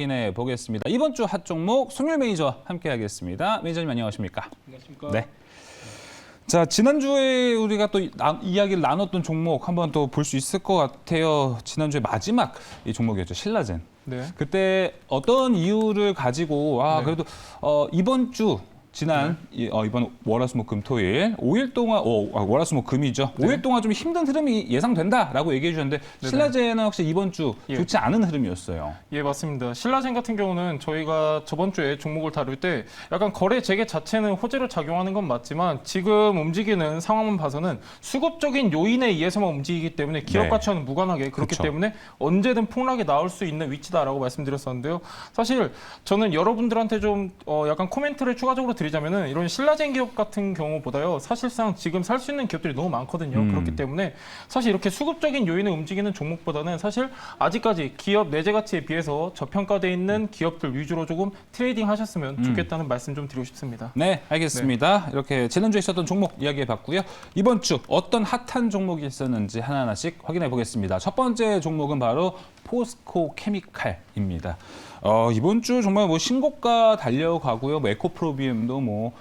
확인해 보겠습니다. 이번 주 핫 종목 송율 매니저와 함께하겠습니다. 매니저님 안녕하십니까? 안녕하십니까? 네. 자, 지난주에 우리가 또 이야기를 나눴던 종목 한번 또 볼 수 있을 것 같아요. 지난주에 마지막 이 종목이었죠. 신라젠. 네. 그때 어떤 이유를 가지고 네. 그래도 이번 주 지난 이번 월화수목금토일 5일 동안 월화수목금이죠. 네. 5일 동안 좀 힘든 흐름이 예상된다라고 얘기해 주셨는데 신라젠은 혹시 이번 주 좋지 않은 흐름이었어요. 예, 맞습니다. 신라젠 같은 경우는 저희가 저번 주에 종목을 다룰 때 약간 거래 재개 자체는 호재로 작용하는 건 맞지만 지금 움직이는 상황만 봐서는 수급적인 요인에 의해서만 움직이기 때문에 기업 가치와는 무관하게 그렇기 그렇죠. 때문에 언제든 폭락이 나올 수 있는 위치다라고 말씀드렸었는데요. 사실 저는 여러분들한테 좀 약간 코멘트를 추가적으로 드리자면은 이런 신라젠 기업 같은 경우보다요. 사실상 지금 살 수 있는 기업들이 너무 많거든요. 그렇기 때문에 사실 이렇게 수급적인 요인에 움직이는 종목보다는 사실 아직까지 기업 내재 가치에 비해서 저평가돼 있는 기업들 위주로 조금 트레이딩 하셨으면 좋겠다는 말씀 좀 드리고 싶습니다. 네, 알겠습니다. 이렇게 지난주에 있었던 종목 이야기해 봤고요. 이번 주 어떤 핫한 종목이 있었는지 하나하나씩 확인해 보겠습니다. 첫 번째 종목은 바로 포스코 케미칼입니다. 이번 주 정말 뭐 신고가 달려가고요. 에코프로비엠도 뭐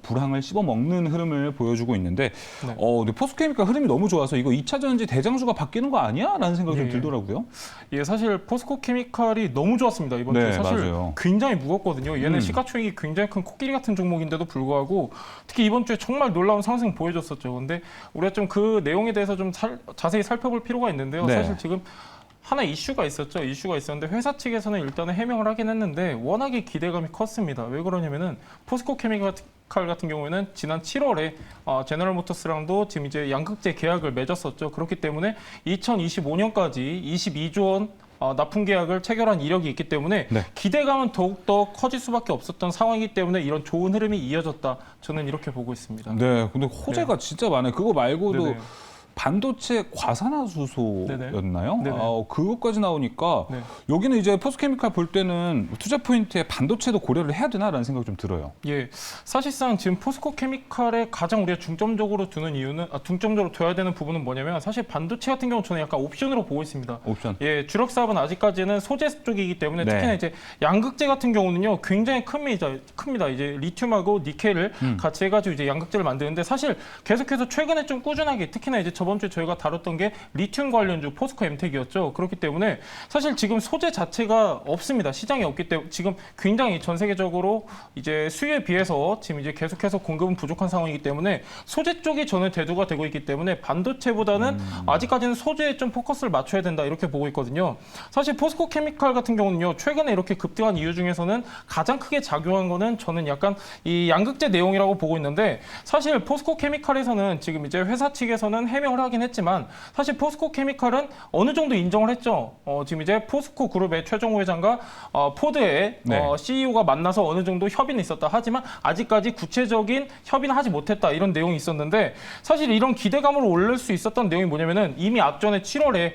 불황을 씹어먹는 흐름을 보여주고 있는데 근데 포스코케미칼 흐름이 너무 좋아서 이거 2차 전지 대장주가 바뀌는 거 아니야? 라는 생각이 좀 들더라고요. 예, 사실 포스코케미칼이 너무 좋았습니다. 이번 주 사실 맞아요. 굉장히 무겁거든요. 얘는 시가총액이 굉장히 큰 코끼리 같은 종목인데도 불구하고 특히 이번 주에 정말 놀라운 상승 보여줬었죠. 근데 우리가 좀 그 내용에 대해서 좀 자세히 살펴볼 필요가 있는데요. 사실 지금 하나 이슈가 있었죠. 이슈가 있었는데 회사 측에서는 일단은 해명을 하긴 했는데 워낙에 기대감이 컸습니다. 왜 그러냐면은 포스코케미칼 같은 경우에는 지난 7월에 제너럴모터스랑도 지금 이제 양극재 계약을 맺었었죠. 그렇기 때문에 2025년까지 22조 원 납품 계약을 체결한 이력이 있기 때문에 기대감은 더욱더 커질 수밖에 없었던 상황이기 때문에 이런 좋은 흐름이 이어졌다. 저는 이렇게 보고 있습니다. 네, 근데 호재가 진짜 많아요. 그거 말고도 반도체 과산화수소였나요? 그것까지 나오니까 여기는 이제 포스코케미칼 볼 때는 투자 포인트에 반도체도 고려를 해야 되나라는 생각이 좀 들어요. 예, 사실상 지금 포스코케미칼에 가장 우리가 중점적으로 두는 이유는 중점적으로 둬야 되는 부분은 뭐냐면 사실 반도체 같은 경우 저는 약간 옵션으로 보고 있습니다. 옵션. 예, 주력 사업은 아직까지는 소재 쪽이기 때문에 특히나 이제 양극재 같은 경우는요 굉장히 큽니다. 이제 리튬하고 니켈을 같이 해가지고 이제 양극재를 만드는데 사실 계속해서 최근에 좀 꾸준하게 특히나 이제 저번 주에 저희가 다뤘던 게 리튬 관련주 포스코 엠텍이었죠. 그렇기 때문에 사실 지금 소재 자체가 없습니다. 시장이 없기 때문에 지금 굉장히 전 세계적으로 이제 수요에 비해서 지금 이제 계속해서 공급은 부족한 상황이기 때문에 소재 쪽이 저는 대두가 되고 있기 때문에 반도체보다는 아직까지는 소재에 좀 포커스를 맞춰야 된다 이렇게 보고 있거든요. 사실 포스코 케미칼 같은 경우는요. 최근에 이렇게 급등한 이유 중에서는 가장 크게 작용한 거는 저는 약간 이 양극재 내용이라고 보고 있는데 사실 포스코 케미칼에서는 지금 이제 회사 측에서는 해명을 하긴 했지만 사실 포스코 케미칼은 어느 정도 인정을 했죠. 지금 이제 포스코 그룹의 최정호 회장과 포드의 CEO가 만나서 어느 정도 협의는 있었다. 하지만 아직까지 구체적인 협의는 하지 못했다. 이런 내용이 있었는데 사실 이런 기대감을 올릴 수 있었던 내용이 뭐냐면은 이미 앞전에 7월에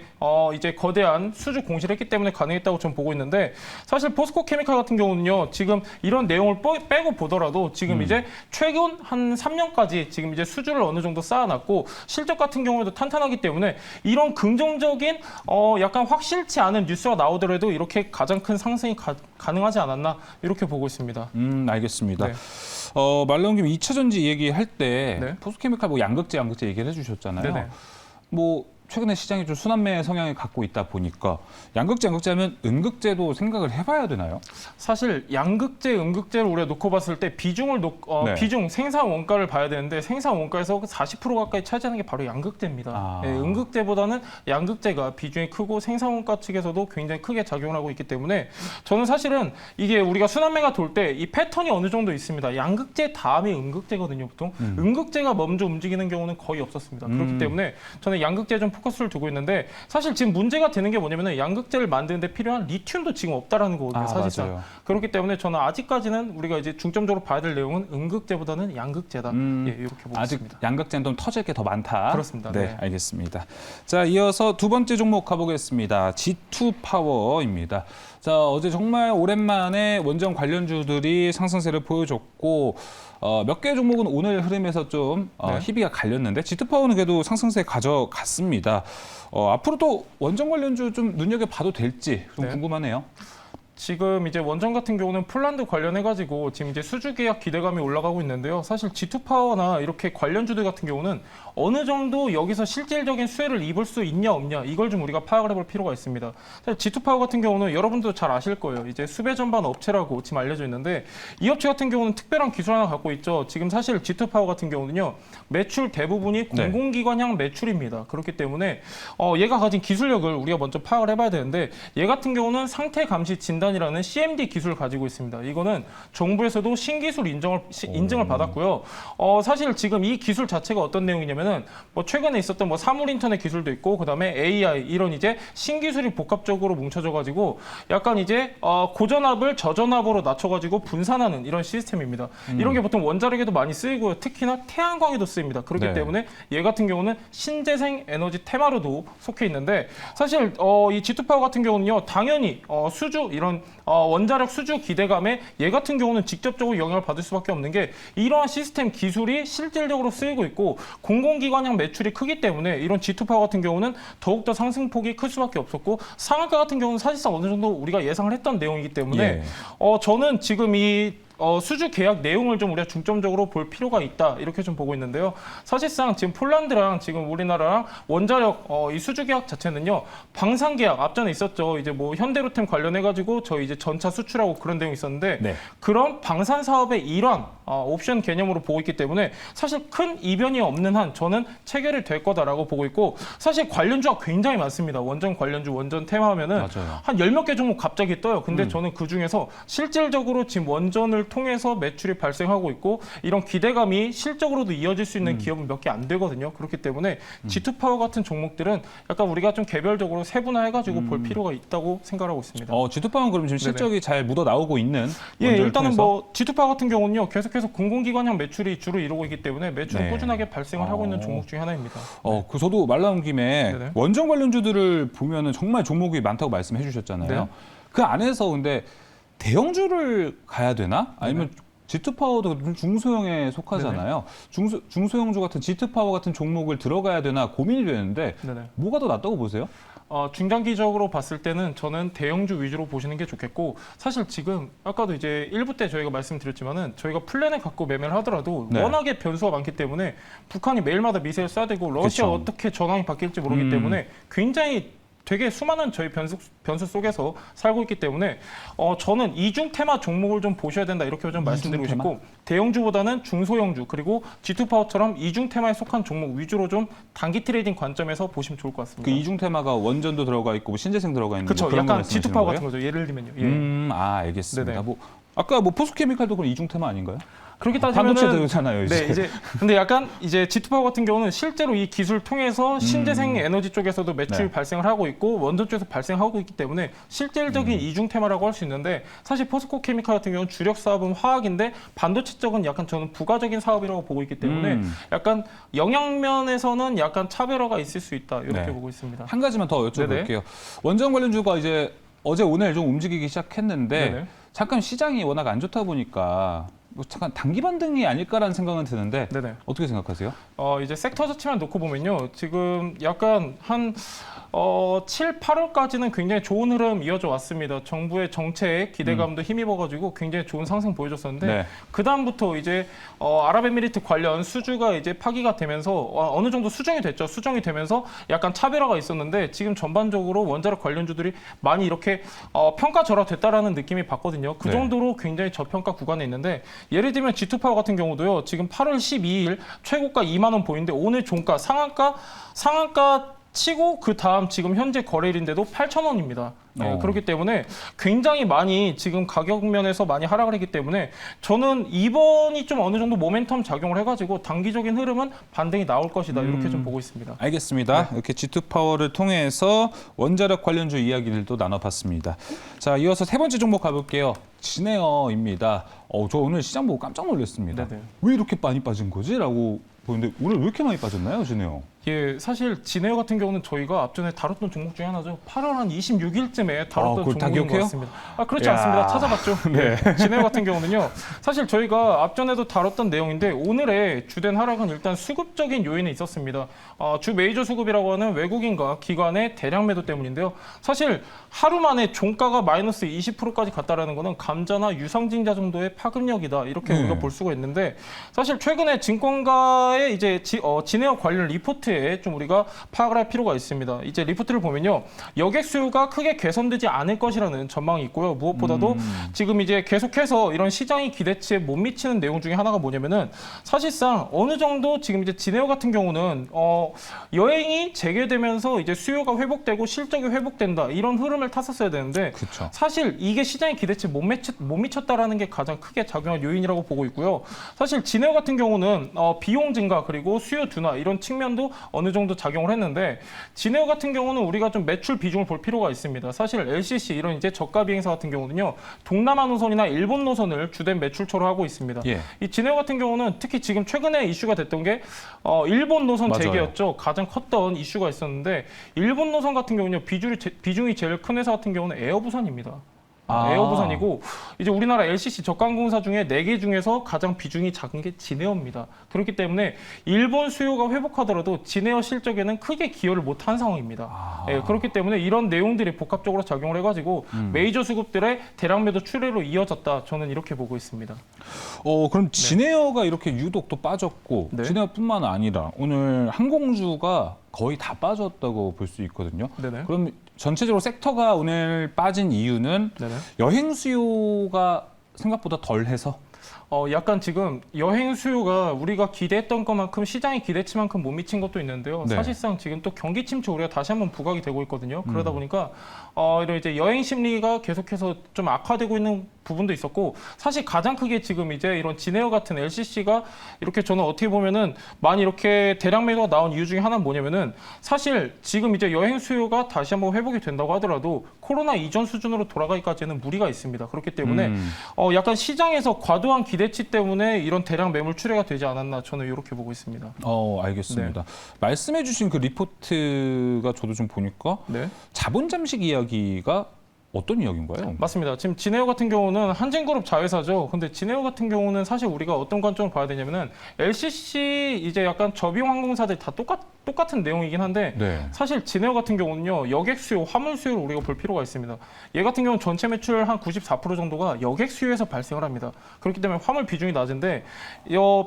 이제 거대한 수주 공시를 했기 때문에 가능했다고 저는 보고 있는데 사실 포스코 케미칼 같은 경우는요. 지금 이런 내용을 빼고 보더라도 지금 이제 최근 한 3년까지 지금 이제 수주를 어느 정도 쌓아놨고 실적 같은 경우에도 탄탄하기 때문에 이런 긍정적인 약간 확실치 않은 뉴스가 나오더라도 이렇게 가장 큰 상승이 가능하지 않았나 이렇게 보고 있습니다. 알겠습니다. 말 나온 김에 2차 전지 얘기할 때 포스코케미칼 뭐 양극재 얘기를 해주셨잖아요. 뭐 최근에 시장이 좀 순환매 성향을 갖고 있다 보니까 양극재 하면 음극재도 생각을 해봐야 되나요? 사실 양극재, 음극재를 우리가 놓고 봤을 때 비중 생산 원가를 봐야 되는데 생산 원가에서 40% 가까이 차지하는 게 바로 양극재입니다. 음극재보다는 양극재가 비중이 크고 생산 원가 측에서도 굉장히 크게 작용을 하고 있기 때문에 저는 사실은 이게 우리가 순환매가 돌 때 이 패턴이 어느 정도 있습니다. 양극재 다음이 음극재거든요, 보통. 음극재가 먼저 움직이는 경우는 거의 없었습니다. 그렇기 때문에 저는 양극재에 좀 포커스를 두고 있는데 사실 지금 문제가 되는 게 뭐냐면 양극재를 만드는데 필요한 리튬도 지금 없다라는 거거든요. 사실상. 맞아요. 그렇기 때문에 저는 아직까지는 우리가 이제 중점적으로 봐야 될 내용은 음극재보다는 양극재다. 이렇게 보고 아직 있습니다. 양극재는 좀 터질 게 더 많다. 그렇습니다. 네, 알겠습니다. 자, 이어서 두 번째 종목 가보겠습니다. G2파워입니다. 자, 어제 정말 오랜만에 원전 관련주들이 상승세를 보여줬고 몇 개 종목은 오늘 흐름에서 좀 희비가 갈렸는데 G2파워는 그래도 상승세 가져갔습니다. 앞으로 또 원전 관련주 좀 눈여겨봐도 될지 좀 궁금하네요. 지금 이제 원전 같은 경우는 폴란드 관련해가지고 지금 이제 수주 계약 기대감이 올라가고 있는데요. 사실 G2파워나 이렇게 관련주들 같은 경우는 어느 정도 여기서 실질적인 수혜를 입을 수 있냐 없냐 이걸 좀 우리가 파악을 해볼 필요가 있습니다. 사실 G2파워 같은 경우는 여러분도 잘 아실 거예요. 이제 수배 전반 업체라고 지금 알려져 있는데 이 업체 같은 경우는 특별한 기술 하나 갖고 있죠. 지금 사실 G2파워 같은 경우는요. 매출 대부분이 공공기관향 매출입니다. 그렇기 때문에 얘가 가진 기술력을 우리가 먼저 파악을 해봐야 되는데 얘 같은 경우는 상태 감시 진단이라는 CMD 기술을 가지고 있습니다. 이거는 정부에서도 신기술 인증을 받았고요. 사실 지금 이 기술 자체가 어떤 내용이냐면은 뭐 최근에 있었던 뭐 사물 인터넷 기술도 있고 그다음에 AI 이런 이제 신기술이 복합적으로 뭉쳐져 가지고 약간 이제 고전압을 저전압으로 낮춰 가지고 분산하는 이런 시스템입니다. 이런 게 보통 원자력에도 많이 쓰이고요. 특히나 태양광에도 쓰입니다. 그렇기 때문에 얘 같은 경우는 신재생 에너지 테마로도 속해 있는데 사실 이 G2파워 같은 경우는요. 당연히 수주 이런 원자력 수주 기대감에 얘 같은 경우는 직접적으로 영향을 받을 수밖에 없는 게 이러한 시스템 기술이 실질적으로 쓰이고 있고 공공기관향 매출이 크기 때문에 이런 G2파워 같은 경우는 더욱더 상승폭이 클 수밖에 없었고 상한가 같은 경우는 사실상 어느 정도 우리가 예상을 했던 내용이기 때문에 저는 지금 이 수주 계약 내용을 좀 우리가 중점적으로 볼 필요가 있다 이렇게 좀 보고 있는데요. 사실상 지금 폴란드랑 지금 우리나라랑 원자력 이 수주 계약 자체는요 방산 계약 앞전에 있었죠. 이제 뭐 현대로템 관련해 가지고 저희 이제 전차 수출하고 그런 내용이 있었는데 그런 방산 사업의 일환 옵션 개념으로 보고 있기 때문에 사실 큰 이변이 없는 한 저는 체결이 될 거다라고 보고 있고 사실 관련주가 굉장히 많습니다. 원전 관련주 원전 테마하면은 한 10몇 개 종목 갑자기 떠요. 근데 저는 그 중에서 실질적으로 지금 원전을 통해서 매출이 발생하고 있고 이런 기대감이 실적으로도 이어질 수 있는 기업은 몇 개 안 되거든요. 그렇기 때문에 G2파워 같은 종목들은 약간 우리가 좀 개별적으로 세분화해가지고 볼 필요가 있다고 생각하고 있습니다. G2파워는 그럼 지금 실적이 잘 묻어 나오고 있는 일단은 통해서? 뭐 G2파워 같은 경우는요 계속해서 공공기관향 매출이 주로 이루고 있기 때문에 매출이 꾸준하게 발생을 하고 있는 종목 중에 하나입니다. 저도 말 나온 김에 원전 관련주들을 보면은 정말 종목이 많다고 말씀해 주셨잖아요. 그 안에서 근데 대형주를 가야 되나? 아니면 G2파워도 중소형에 속하잖아요. 중소형주 같은 G2파워 같은 종목을 들어가야 되나 고민이 되는데 뭐가 더 낫다고 보세요? 중장기적으로 봤을 때는 저는 대형주 위주로 보시는 게 좋겠고 사실 지금 아까도 이제 1부 때 저희가 말씀드렸지만은 저희가 플랜을 갖고 매매를 하더라도 워낙에 변수가 많기 때문에 북한이 매일마다 미사일 쏴야 되고 러시아 어떻게 전황이 바뀔지 모르기 때문에 굉장히 되게 수많은 저희 변수 속에서 살고 있기 때문에 저는 이중 테마 종목을 좀 보셔야 된다 이렇게 좀 말씀드리고 싶고 대형주보다는 중소형주 그리고 G2파워처럼 이중 테마에 속한 종목 위주로 좀 단기 트레이딩 관점에서 보시면 좋을 것 같습니다. 그 이중 테마가 원전도 들어가 있고 뭐 신재생 들어가 있는 그렇죠. 약간 G2파워 같은 거죠. 예를 들면요. 알겠습니다. 뭐 아까 뭐 포스케미칼도 그런 이중 테마 아닌가요? 그렇게 따지면은 반도체잖아요, 이제. 이제 근데 약간 이제 G2파워 같은 경우는 실제로 이 기술 통해서 신재생 에너지 쪽에서도 매출 발생을 하고 있고 원전 쪽에서 발생하고 있기 때문에 실질적인 이중 테마라고 할 수 있는데 사실 포스코 케미칼 같은 경우는 주력 사업은 화학인데 반도체 쪽은 약간 저는 부가적인 사업이라고 보고 있기 때문에 약간 영향면에서는 약간 차별화가 있을 수 있다 이렇게 보고 있습니다. 한 가지만 더 여쭤볼게요. 원전 관련주가 이제 어제 오늘 좀 움직이기 시작했는데 잠깐 시장이 워낙 안 좋다 보니까 뭐 잠깐 단기 반등이 아닐까라는 생각은 드는데 어떻게 생각하세요? 이제 섹터 자체만 놓고 보면요. 지금 약간 한 7, 8월까지는 굉장히 좋은 흐름 이어져 왔습니다. 정부의 정책 기대감도 힘입어가지고 굉장히 좋은 상승 보여줬었는데 그 다음부터 이제 아랍에미리트 관련 수주가 이제 파기가 되면서 어느 정도 수정이 됐죠. 수정이 되면서 약간 차별화가 있었는데 지금 전반적으로 원자력 관련주들이 많이 이렇게 평가절하됐다라는 느낌이 받거든요. 그 정도로 굉장히 저평가 구간에 있는데 예를 들면 G2파워 같은 경우도요. 지금 8월 12일 최고가 2만 원 보이는데 오늘 종가 상한가 치고 그 다음 지금 현재 거래일인데도 8,000원입니다. 그렇기 때문에 굉장히 많이 지금 가격 면에서 많이 하락을 했기 때문에 저는 이번이 좀 어느 정도 모멘텀 작용을 해가지고 단기적인 흐름은 반등이 나올 것이다 이렇게 좀 보고 있습니다. 알겠습니다. 이렇게 G2파워를 통해서 원자력 관련주 이야기들도 나눠봤습니다. 자, 이어서 세 번째 종목 가볼게요. 진에어입니다. 저 오늘 시장 보고 깜짝 놀랐습니다. 왜 이렇게 많이 빠진 거지? 라고 보는데 오늘 왜 이렇게 많이 빠졌나요, 진에어? 예, 사실 진에어 같은 경우는 저희가 앞전에 다뤘던 종목 중에 하나죠. 8월 한 26일쯤에 다뤘던 그걸 다 종목인 것 기억해요? 같습니다. 그렇지 야. 않습니다. 찾아봤죠. 네. 진에어 같은 경우는요. 사실 저희가 앞전에도 다뤘던 내용인데 오늘의 주된 하락은 일단 수급적인 요인이 있었습니다. 주 메이저 수급이라고 하는 외국인과 기관의 대량 매도 때문인데요. 사실 하루 만에 종가가 마이너스 20%까지 갔다라는 거는 감자나 유상증자 정도의 파급력이다. 이렇게 우리가 볼 수가 있는데 사실 최근에 증권가의 이제 진에어 관련 리포트에 좀 우리가 파악을 할 필요가 있습니다. 이제 리포트를 보면요. 여객 수요가 크게 개선되지 않을 것이라는 전망이 있고요. 무엇보다도 지금 이제 계속해서 이런 시장이 기대치에 못 미치는 내용 중에 하나가 뭐냐면은 사실상 어느 정도 지금 이제 진에어 같은 경우는 여행이 재개되면서 이제 수요가 회복되고 실적이 회복된다. 이런 흐름을 탔었어야 되는데 그쵸. 사실 이게 시장의 기대치에 못 미쳤다라는 게 가장 크게 작용한 요인이라고 보고 있고요. 사실 진에어 같은 경우는 비용 증가 그리고 수요 둔화 이런 측면도 어느 정도 작용을 했는데 진에어 같은 경우는 우리가 좀 매출 비중을 볼 필요가 있습니다. 사실 LCC 이런 이제 저가 비행사 같은 경우는요. 동남아 노선이나 일본 노선을 주된 매출처로 하고 있습니다. 예. 이 진에어 같은 경우는 특히 지금 최근에 이슈가 됐던 게 일본 노선 맞아요. 재개였죠. 가장 컸던 이슈가 있었는데 일본 노선 같은 경우는요. 비중이 제일 큰 회사 같은 경우는 에어부산입니다. 에어부산이고 이제 우리나라 LCC 저가항공사 중에 4개 중에서 가장 비중이 작은 게 진에어입니다. 그렇기 때문에 일본 수요가 회복하더라도 진에어 실적에는 크게 기여를 못한 상황입니다. 예, 그렇기 때문에 이런 내용들이 복합적으로 작용을 해가지고 메이저 수급들의 대량 매도 추세로 이어졌다. 저는 이렇게 보고 있습니다. 그럼 진에어가 이렇게 유독 또 빠졌고 네. 진에어뿐만 아니라 오늘 항공주가 거의 다 빠졌다고 볼 수 있거든요. 네네. 그럼 전체적으로 섹터가 오늘 빠진 이유는 네네. 여행 수요가 생각보다 덜해서 약간 지금 여행 수요가 우리가 기대했던 것만큼 시장의 기대치만큼 못 미친 것도 있는데요. 네. 사실상 지금 또 경기 침체 우리가 다시 한번 부각이 되고 있거든요. 그러다 보니까 이런 이제 여행 심리가 계속해서 좀 악화되고 있는 부분도 있었고 사실 가장 크게 지금 이제 이런 진에어 같은 LCC가 이렇게 저는 어떻게 보면은 많이 이렇게 대량 매도가 나온 이유 중에 하나는 뭐냐면은 사실 지금 이제 여행 수요가 다시 한번 회복이 된다고 하더라도 코로나 이전 수준으로 돌아가기까지는 무리가 있습니다. 그렇기 때문에 약간 시장에서 과도한 기대치 때문에 이런 대량 매물 출회가 되지 않았나 저는 이렇게 보고 있습니다. 알겠습니다. 말씀해주신 그 리포트가 저도 좀 보니까 네. 자본 잠식 이야기가 어떤 이야기인가요? 맞습니다. 지금 진에어 같은 경우는 한진그룹 자회사죠. 근데 진에어 같은 경우는 사실 우리가 어떤 관점을 봐야 되냐면은 LCC 이제 약간 저비용 항공사들이 다 똑같은 내용이긴 한데 네. 사실 진에어 같은 경우는요. 여객 수요, 화물 수요를 우리가 볼 필요가 있습니다. 얘 같은 경우는 전체 매출 한 94% 정도가 여객 수요에서 발생을 합니다. 그렇기 때문에 화물 비중이 낮은데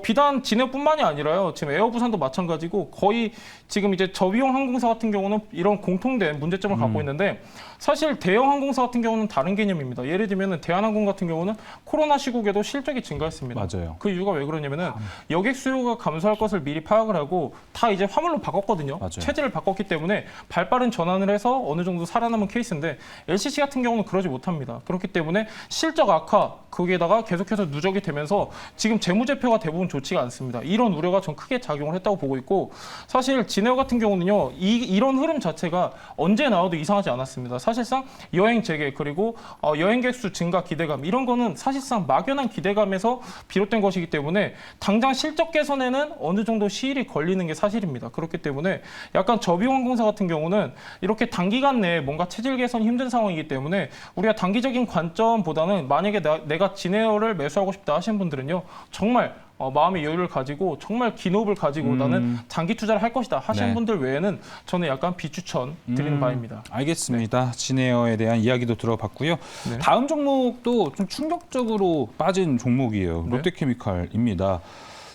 비단 진에어뿐만이 아니라요. 지금 에어부산도 마찬가지고 거의 지금 이제 저비용 항공사 같은 경우는 이런 공통된 문제점을 갖고 있는데 사실 대형 항공사 같은 경우는 다른 개념입니다. 예를 들면 대한항공 같은 경우는 코로나 시국에도 실적이 증가했습니다. 맞아요. 그 이유가 왜 그러냐면은 여객 수요가 감소할 것을 미리 파악을 하고 다 이제 화물로 바꿨거든요. 맞아요. 체제를 바꿨기 때문에 발빠른 전환을 해서 어느 정도 살아남은 케이스인데 LCC 같은 경우는 그러지 못합니다. 그렇기 때문에 실적 악화 거기에다가 계속해서 누적이 되면서 지금 재무제표가 대부분 좋지가 않습니다. 이런 우려가 전 크게 작용을 했다고 보고 있고 사실 진에어 같은 경우는요. 이런 흐름 자체가 언제 나와도 이상하지 않았습니다. 사실상 여행 재개 그리고 여행객 수 증가 기대감 이런 거는 사실상 막연한 기대감에서 비롯된 것이기 때문에 당장 실적 개선에는 어느 정도 시일이 걸리는 게 사실입니다. 그렇기 때문에 약간 저비용 항공사 같은 경우는 이렇게 단기간 내에 뭔가 체질 개선이 힘든 상황이기 때문에 우리가 단기적인 관점보다는 만약에 내가 진에어를 매수하고 싶다 하시는 분들은요. 정말 마음의 여유를 가지고 정말 긴 호흡을 가지고 나는 장기 투자를 할 것이다 하시는 네. 분들 외에는 저는 약간 비추천 드리는 바입니다. 알겠습니다. 진에어에 대한 이야기도 들어봤고요. 네. 다음 종목도 좀 충격적으로 빠진 종목이에요. 네. 롯데케미칼입니다.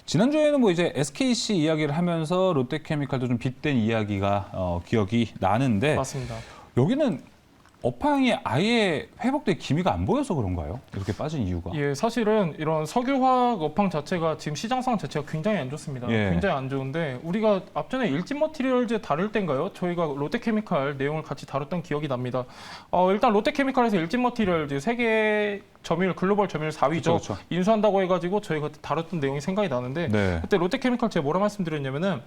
지난주에는 뭐 이제 SKC 이야기를 하면서 롯데케미칼도 좀 빗댄 이야기가 기억이 나는데 맞습니다. 여기는 업황이 아예 회복될 기미가 안 보여서 그런가요? 이렇게 빠진 이유가? 예, 사실은 이런 석유화학 업황 자체가 지금 시장 상황 자체가 굉장히 안 좋습니다. 예. 굉장히 안 좋은데 우리가 앞전에 일진머티리얼즈 다룰 때인가요? 저희가 롯데케미칼 내용을 같이 다뤘던 기억이 납니다. 일단 롯데케미칼에서 일진머티리얼즈 세계 점유율 글로벌 점유율 4위죠. 그쵸. 인수한다고 해가지고 저희가 그때 다뤘던 내용이 생각이 나는데 네. 그때 롯데케미칼 제가 뭐라 말씀드렸냐면은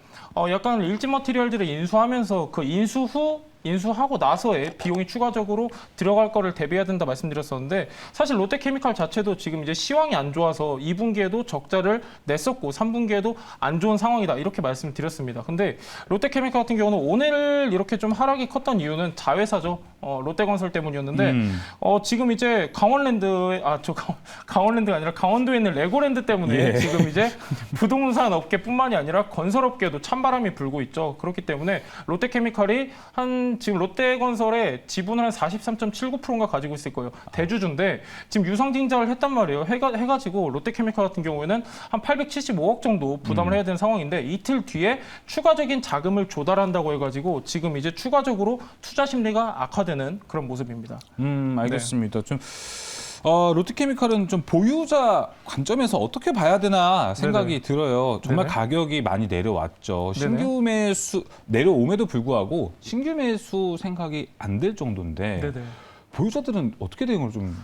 약간 일진머티리얼즈를 인수하면서 그 인수 후 인수하고 나서에 비용이 추가적으로 들어갈 거를 대비해야 된다 말씀드렸었는데 사실 롯데케미칼 자체도 지금 이제 시황이 안 좋아서 2분기에도 적자를 냈었고 3분기에도 안 좋은 상황이다 이렇게 말씀드렸습니다. 근데 롯데케미칼 같은 경우는 오늘 이렇게 좀 하락이 컸던 이유는 자회사죠. 롯데건설 때문이었는데 지금 이제 강원랜드가 아니라 강원도에 있는 레고랜드 때문에 예. 지금 이제 부동산 업계뿐만이 아니라 건설업계도 찬바람이 불고 있죠. 그렇기 때문에 롯데케미칼이 지금 롯데건설의 지분을 한 43.79%인가 가지고 있을 거예요. 대주주인데 지금 유상증자를 했단 말이에요. 해가지고 롯데케미칼 같은 경우에는 한 875억 정도 부담을 해야 되는 상황인데 이틀 뒤에 추가적인 자금을 조달한다고 해가지고 지금 이제 추가적으로 투자 심리가 악화되는 그런 모습입니다. 알겠습니다. 좀 롯데케미칼은 좀 보유자 관점에서 어떻게 봐야 되나 생각이 들어요. 정말 네네. 가격이 많이 내려왔죠. 네네. 신규 매수 내려옴에도 불구하고 신규 매수 생각이 안 들 정도인데 네네. 보유자들은 어떻게 대응을 좀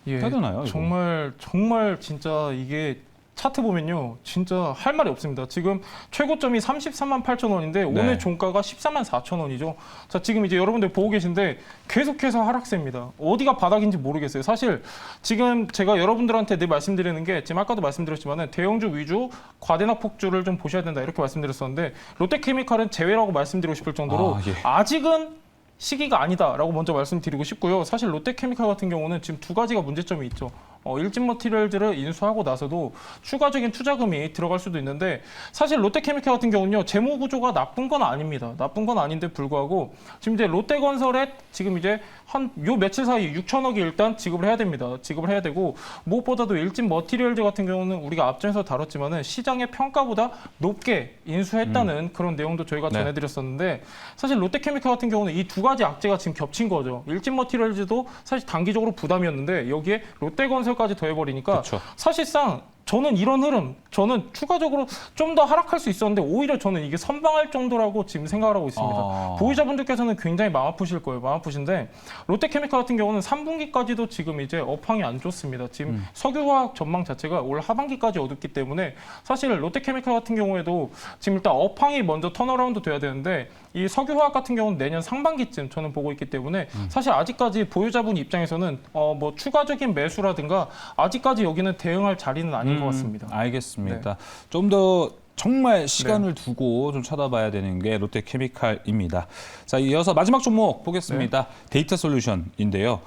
해야 되나요? 이거? 정말 진짜 이게 차트 보면요. 진짜 할 말이 없습니다. 지금 최고점이 33만 8천 원인데 오늘 종가가 14만 4천 원이죠. 자, 지금 이제 여러분들 보고 계신데 계속해서 하락세입니다. 어디가 바닥인지 모르겠어요. 사실 지금 제가 여러분들한테 늘 말씀드리는 게 지금 아까도 말씀드렸지만은 대형주 위주 과대납 폭주를 좀 보셔야 된다 이렇게 말씀드렸었는데 롯데케미칼은 제외라고 말씀드리고 싶을 정도로 아직은 시기가 아니다라고 먼저 말씀드리고 싶고요. 사실 롯데케미칼 같은 경우는 지금 두 가지가 문제점이 있죠. 일진머티리얼즈를 인수하고 나서도 추가적인 투자금이 들어갈 수도 있는데 사실 롯데케미칼 같은 경우는요. 재무 구조가 나쁜 건 아닙니다. 나쁜 건 아닌데 불구하고 지금 이제 롯데건설에 지금 이제 한 요 며칠 사이 6천억이 일단 지급을 해야 됩니다. 지급을 해야 되고 무엇보다도 일진머티리얼즈 같은 경우는 우리가 앞전에서 다뤘지만은 시장의 평가보다 높게 인수했다는 그런 내용도 저희가 전해드렸었는데 사실 롯데케미칼 같은 경우는 이 두 가지 악재가 지금 겹친 거죠. 일진머티리얼즈도 사실 단기적으로 부담이었는데 여기에 롯데건설까지 더해버리니까 그쵸. 사실상 저는 이런 흐름, 저는 추가적으로 좀 더 하락할 수 있었는데 오히려 저는 이게 선방할 정도라고 지금 생각을 하고 있습니다. 보유자분들께서는 굉장히 마음 아프실 거예요. 마음 아프신데 롯데케미칼 같은 경우는 3분기까지도 지금 이제 업황이 안 좋습니다. 지금 석유화학 전망 자체가 올 하반기까지 어둡기 때문에 사실 롯데케미칼 같은 경우에도 지금 일단 업황이 먼저 턴어라운드 돼야 되는데 이 석유화학 같은 경우는 내년 상반기쯤 저는 보고 있기 때문에 사실 아직까지 보유자분 입장에서는 뭐 추가적인 매수라든가 아직까지 여기는 대응할 자리는 아닌 것 같습니다. 알겠습니다. 좀 더 정말 시간을 두고 좀 쳐다봐야 되는 게 롯데케미칼입니다. 자, 이어서 마지막 종목 보겠습니다. 데이터 솔루션인데요.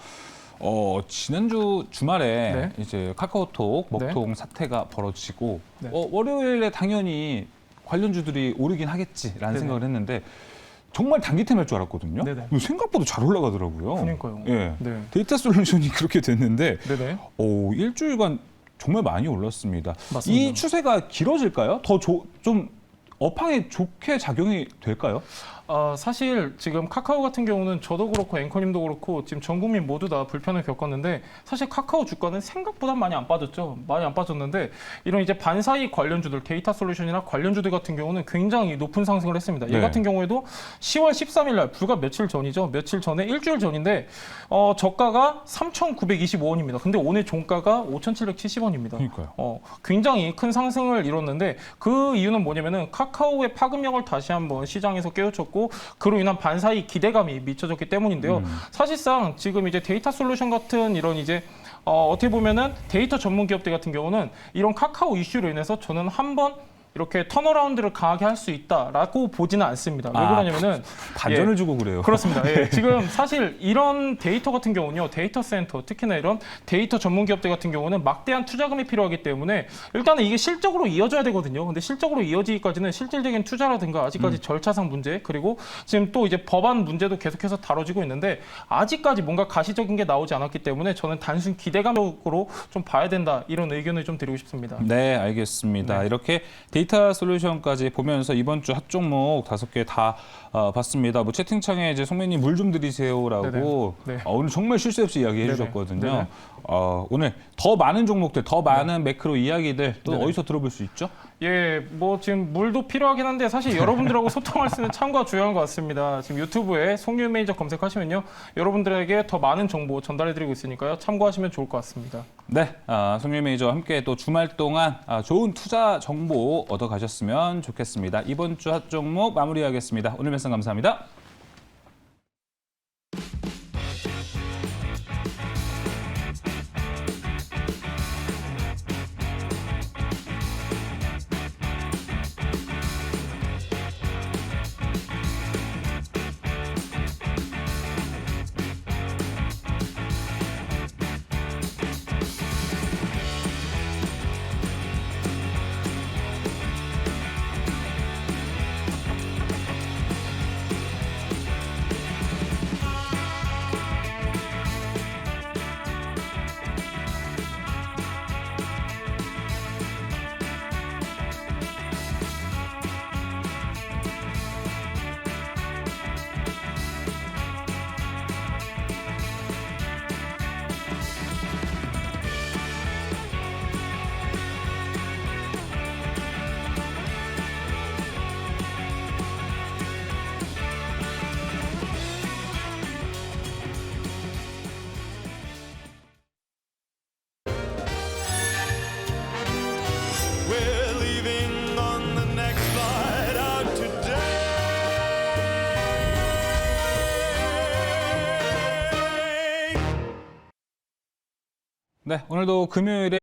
지난주 주말에 이제 카카오톡 먹통 사태가 벌어지고 월요일에 당연히 관련주들이 오르긴 하겠지라는 생각을 했는데 정말 단기템일 줄 알았거든요. 생각보다 잘 올라가더라고요. 그러니까요. 예. 데이터 솔루션이 그렇게 됐는데 일주일간 정말 많이 올랐습니다. 맞습니다. 이 추세가 길어질까요? 더 좀 업황에 좋게 작용이 될까요? 사실 지금 카카오 같은 경우는 저도 그렇고 앵커님도 그렇고 지금 전 국민 모두 다 불편을 겪었는데 사실 카카오 주가는 생각보다 많이 안 빠졌죠. 많이 안 빠졌는데 이런 이제 반사이 관련주들, 데이터 솔루션이나 관련주들 같은 경우는 굉장히 높은 상승을 했습니다. 얘 같은 경우에도 10월 13일 날 불과 며칠 전이죠. 며칠 전에 일주일 전인데 저가가 3,925원입니다. 근데 오늘 종가가 5,770원입니다. 그러니까요. 굉장히 큰 상승을 이뤘는데 그 이유는 뭐냐면은 카카오의 파급력을 다시 한번 시장에서 깨우쳤고 그로 인한 반사이 기대감이 미쳐졌기 때문인데요. 사실상 지금 이제 데이터 솔루션 같은 이런 이제 어떻게 보면은 데이터 전문 기업들 같은 경우는 이런 카카오 이슈로 인해서 저는 한번 이렇게 턴어라운드를 강하게 할 수 있다라고 보지는 않습니다. 왜 그러냐면은 반전을 주고 그래요. 그렇습니다. 지금 사실 이런 데이터 같은 경우는요. 데이터 센터, 특히나 이런 데이터 전문 기업들 같은 경우는 막대한 투자금이 필요하기 때문에 일단은 이게 실적으로 이어져야 되거든요. 근데 실적으로 이어지기까지는 실질적인 투자라든가 아직까지 절차상 문제 그리고 지금 또 이제 법안 문제도 계속해서 다뤄지고 있는데 아직까지 뭔가 가시적인 게 나오지 않았기 때문에 저는 단순 기대감적으로 좀 봐야 된다 이런 의견을 좀 드리고 싶습니다. 네, 알겠습니다. 이렇게 데이터 솔루션까지 보면서 이번 주 핫 종목 5개 다 봤습니다. 뭐 채팅창에 이제 송매님 물 좀 드리세요라고 오늘 정말 쉴 새 없이 이야기해 주셨거든요. 오늘 더 많은 종목들, 더 많은 매크로 이야기들 또 어디서 들어볼 수 있죠? 뭐 지금 물도 필요하긴 한데 사실 여러분들하고 소통할 수 있는 참고가 중요한 것 같습니다. 지금 유튜브에 송유 매니저 검색하시면요. 여러분들에게 더 많은 정보 전달해드리고 있으니까요. 참고하시면 좋을 것 같습니다. 네, 송유 매니저와 함께 또 주말 동안 좋은 투자 정보 얻어가셨으면 좋겠습니다. 이번 주 핫 종목 마무리하겠습니다. 오늘 말씀 감사합니다. 네, 오늘도 금요일에